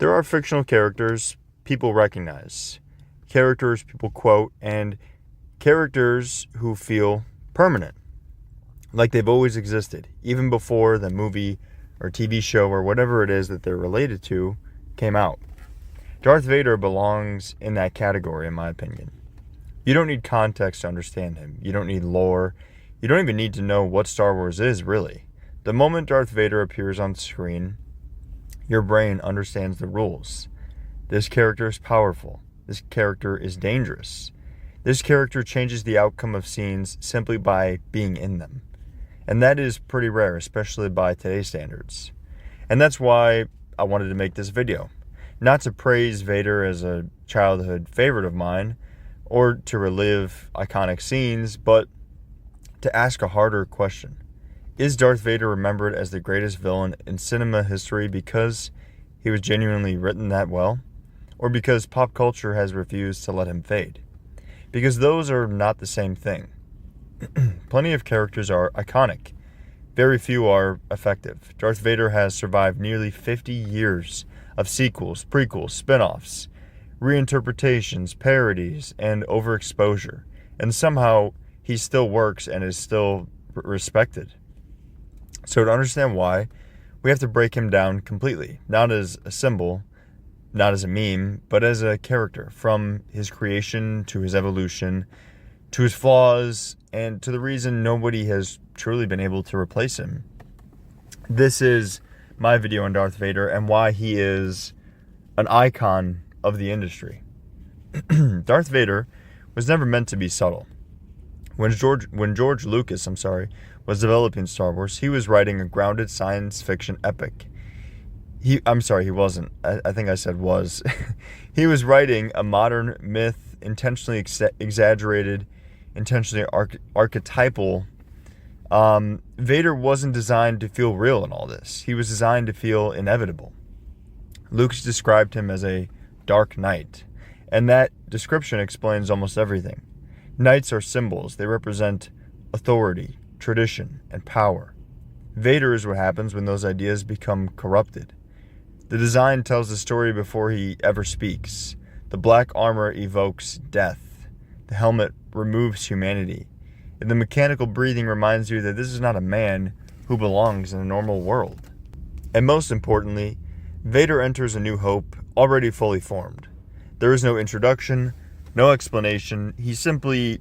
There are fictional characters people recognize, characters people quote, and characters who feel permanent, like they've always existed, even before the movie or TV show or whatever it is that they're related to came out. Darth Vader belongs in that category, in my opinion. You don't need context to understand him. You don't need lore. You don't even need to know what Star Wars is, really. The moment Darth Vader appears on screen, your brain understands the rules. This character is powerful. This character is dangerous. This character changes the outcome of scenes simply by being in them. And that is pretty rare, especially by today's standards. And that's why I wanted to make this video. Not to praise Vader as a childhood favorite of mine, or to relive iconic scenes, but to ask a harder question. Is Darth Vader remembered as the greatest villain in cinema history because he was genuinely written that well? Or because pop culture has refused to let him fade? Because those are not the same thing. Plenty of characters are iconic. Very few are effective. Darth Vader has survived nearly 50 years of sequels, prequels, spin-offs, reinterpretations, parodies, and overexposure. And somehow he still works and is still respected. So to understand why, we have to break him down completely. Not as a symbol, not as a meme, but as a character. From his creation to his evolution, to his flaws, and to the reason nobody has truly been able to replace him. This is my video on Darth Vader and why he is an icon of the industry. Darth Vader was never meant to be subtle. When George Lucas, was developing Star Wars, he was writing a grounded science fiction epic. He wasn't. I think I said was. He was writing a modern myth, intentionally exaggerated, intentionally archetypal. Vader wasn't designed to feel real in all this. He was designed to feel inevitable. Lucas described him as a dark knight, and that description explains almost everything. Knights are symbols. They represent authority, tradition, and power. Vader is what happens when those ideas become corrupted. The design tells the story before he ever speaks. The black armor evokes death. The helmet removes humanity. And the mechanical breathing reminds you that this is not a man who belongs in a normal world. And most importantly, Vader enters A New Hope already fully formed. There is no introduction, no explanation. He simply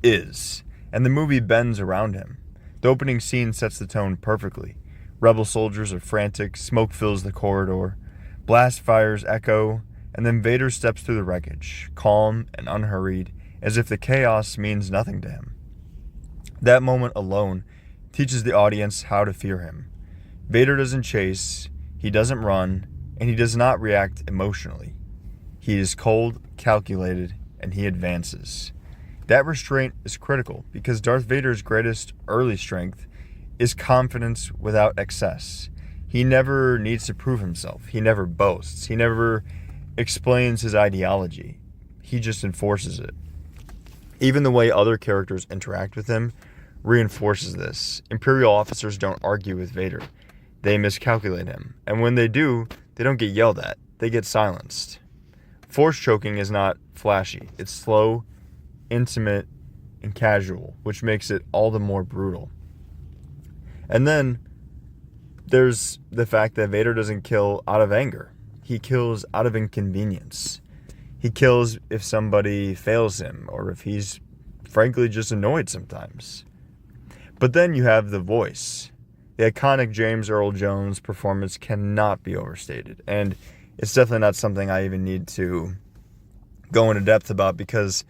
is. And the movie bends around him. The opening scene sets the tone perfectly. Rebel soldiers are frantic, smoke fills the corridor, blast fires echo, and then Vader steps through the wreckage, calm and unhurried, as if the chaos means nothing to him. That moment alone teaches the audience how to fear him. Vader doesn't chase, he doesn't run, and he does not react emotionally. He is cold, calculated, and he advances. That restraint is critical because Darth Vader's greatest early strength is confidence without excess. He never needs to prove himself. He never boasts. He never explains his ideology. He just enforces it. Even the way other characters interact with him reinforces this. Imperial officers don't argue with Vader. They miscalculate him. And when they do, they don't get yelled at. They get silenced. Force choking is not flashy. It's slow, intimate, and casual, which makes it all the more brutal. And then there's the fact that Vader doesn't kill out of anger. He kills out of inconvenience. He kills if somebody fails him or if he's frankly just annoyed sometimes. But then you have the voice. The iconic James Earl Jones performance cannot be overstated. And it's definitely not something I even need to go into depth about because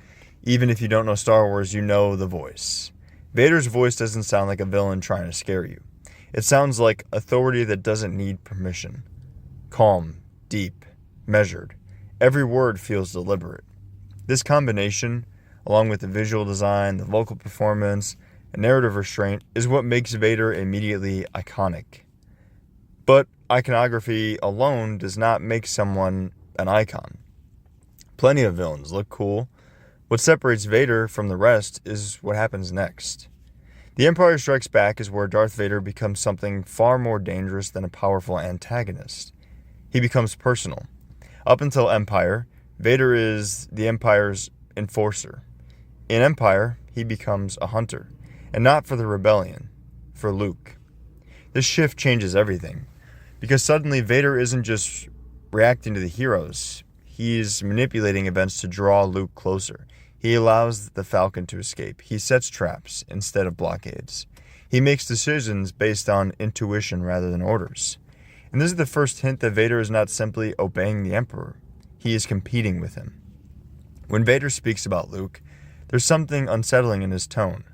even if you don't know Star Wars, you know the voice. Vader's voice doesn't sound like a villain trying to scare you. It sounds like authority that doesn't need permission. Calm, deep, measured. Every word feels deliberate. This combination, along with the visual design, the vocal performance, and narrative restraint, is what makes Vader immediately iconic. But iconography alone does not make someone an icon. Plenty of villains look cool. What separates Vader from the rest is what happens next. The Empire Strikes Back is where Darth Vader becomes something far more dangerous than a powerful antagonist. He becomes personal. Up until Empire, Vader is the Empire's enforcer. In Empire, he becomes a hunter, and not for the rebellion, for Luke. This shift changes everything, because suddenly Vader isn't just reacting to the heroes. He's manipulating events to draw Luke closer. He allows the Falcon to escape. He sets traps instead of blockades. He makes decisions based on intuition rather than orders. And this is the first hint that Vader is not simply obeying the Emperor. He is competing with him. When Vader speaks about Luke, there's something unsettling in his tone.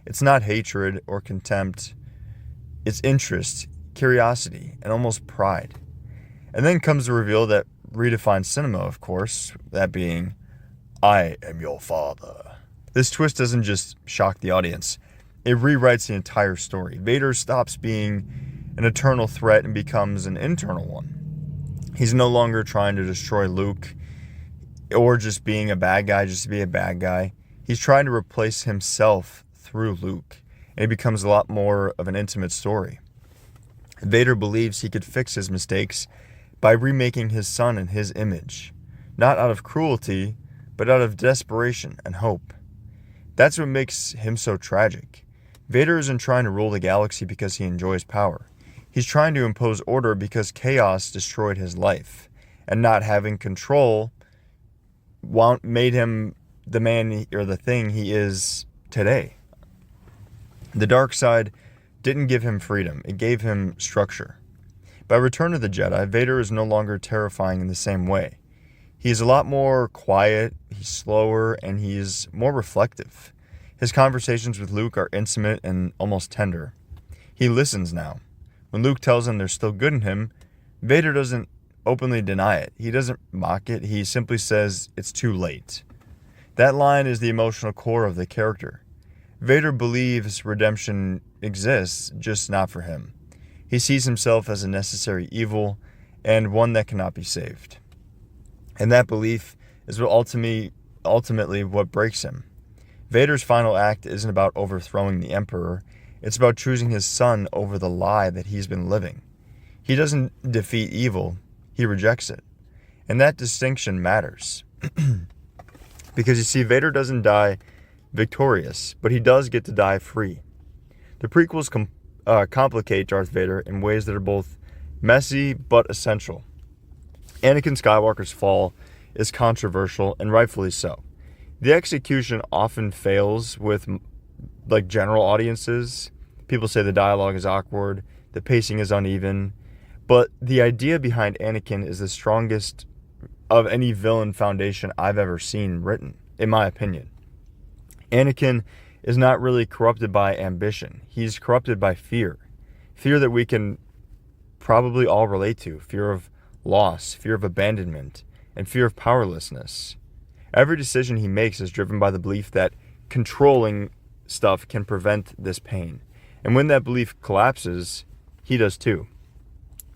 It's not hatred or contempt. It's interest, curiosity, and almost pride. And then comes the reveal that redefines cinema, of course, that being, I am your father. This twist doesn't just shock the audience. It rewrites the entire story. Vader stops being an eternal threat and becomes an internal one. He's no longer trying to destroy Luke or just being a bad guy just to be a bad guy. He's trying to replace himself through Luke, and it becomes a lot more of an intimate story. Vader believes he could fix his mistakes by remaking his son in his image, not out of cruelty, but out of desperation and hope. That's what makes him so tragic. Vader isn't trying to rule the galaxy because he enjoys power. He's trying to impose order because chaos destroyed his life, and not having control made him the man or the thing he is today. The dark side didn't give him freedom, it gave him structure. By Return of the Jedi, Vader is no longer terrifying in the same way. He's a lot more quiet, he's slower, and he's more reflective. His conversations with Luke are intimate and almost tender. He listens now. When Luke tells him there's still good in him, Vader doesn't openly deny it. He doesn't mock it. He simply says it's too late. That line is the emotional core of the character. Vader believes redemption exists, just not for him. He sees himself as a necessary evil and one that cannot be saved. And that belief is what ultimately what breaks him. Vader's final act isn't about overthrowing the Emperor. It's about choosing his son over the lie that he's been living. He doesn't defeat evil, he rejects it. And that distinction matters. Because you see, Vader doesn't die victorious, but he does get to die free. The prequels complicate Darth Vader in ways that are both messy but essential. Anakin Skywalker's fall is controversial, and rightfully so. The execution often fails with general audiences. People say the dialogue is awkward, the pacing is uneven, but the idea behind Anakin is the strongest of any villain foundation I've ever seen written, in my opinion. Anakin is not really corrupted by ambition. He's corrupted by fear. Fear that we can probably all relate to. Fear of loss, fear of abandonment, and fear of powerlessness. Every decision he makes is driven by the belief that controlling stuff can prevent this pain. And when that belief collapses, he does too.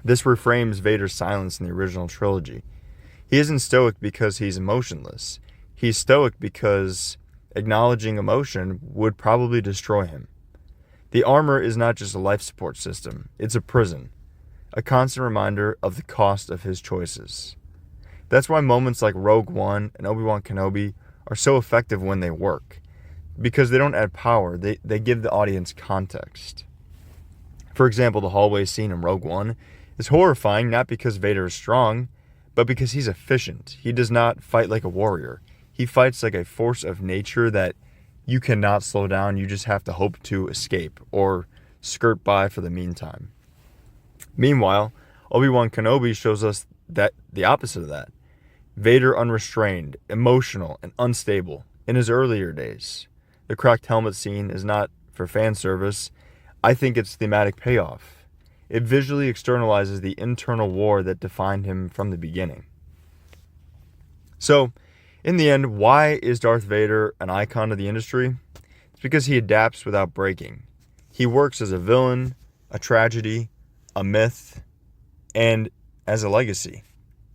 This reframes Vader's silence in the original trilogy. He isn't stoic because he's emotionless. He's stoic because acknowledging emotion would probably destroy him. The armor is not just a life support system, it's a prison, a constant reminder of the cost of his choices. That's why moments like Rogue One and Obi-Wan Kenobi are so effective when they work, because they don't add power, they give the audience context. For example, the hallway scene in Rogue One is horrifying not because Vader is strong, but because he's efficient. He does not fight like a warrior. He fights like a force of nature that you cannot slow down. You just have to hope to escape or skirt by for the meantime. Meanwhile, Obi-Wan Kenobi shows us that the opposite of that. Vader unrestrained, emotional, and unstable in his earlier days. The cracked helmet scene is not for fan service. I think it's thematic payoff. It visually externalizes the internal war that defined him from the beginning. So, in the end, why is Darth Vader an icon of the industry? It's because he adapts without breaking. He works as a villain, a tragedy, a myth, and as a legacy.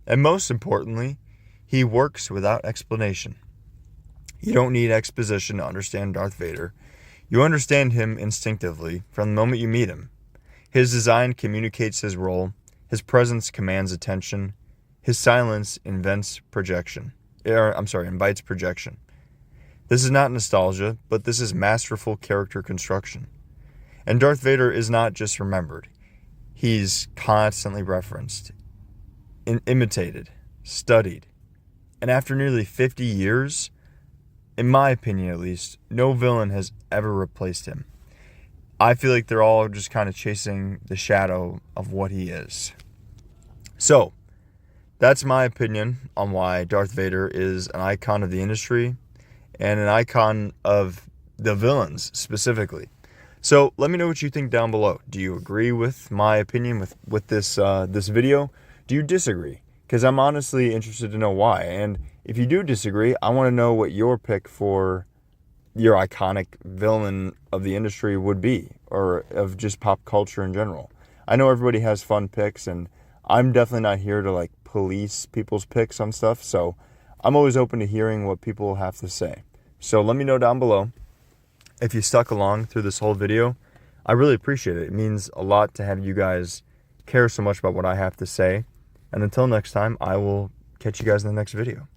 And most importantly, he works without explanation. You don't need exposition to understand Darth Vader. You understand him instinctively from the moment you meet him. His design communicates his role. His presence commands attention. His silence invites projection. This is not nostalgia, but this is masterful character construction. And Darth Vader is not just remembered. He's constantly referenced, imitated, studied. And after nearly 50 years, in my opinion at least, no villain has ever replaced him. I feel like they're all just kind of chasing the shadow of what he is. So, that's my opinion on why Darth Vader is an icon of the industry and an icon of the villains specifically. So let me know what you think down below. Do you agree with my opinion with this video? Do you disagree? Because I'm honestly interested to know why. And if you do disagree, I want to know what your pick for your iconic villain of the industry would be, or of just pop culture in general. I know everybody has fun picks, and I'm definitely not here to like police people's picks on stuff, so I'm always open to hearing what people have to say. So let me know down below. If you stuck along through this whole video, I really appreciate it. It means a lot to have you guys care so much about what I have to say. And until next time, I will catch you guys in the next video.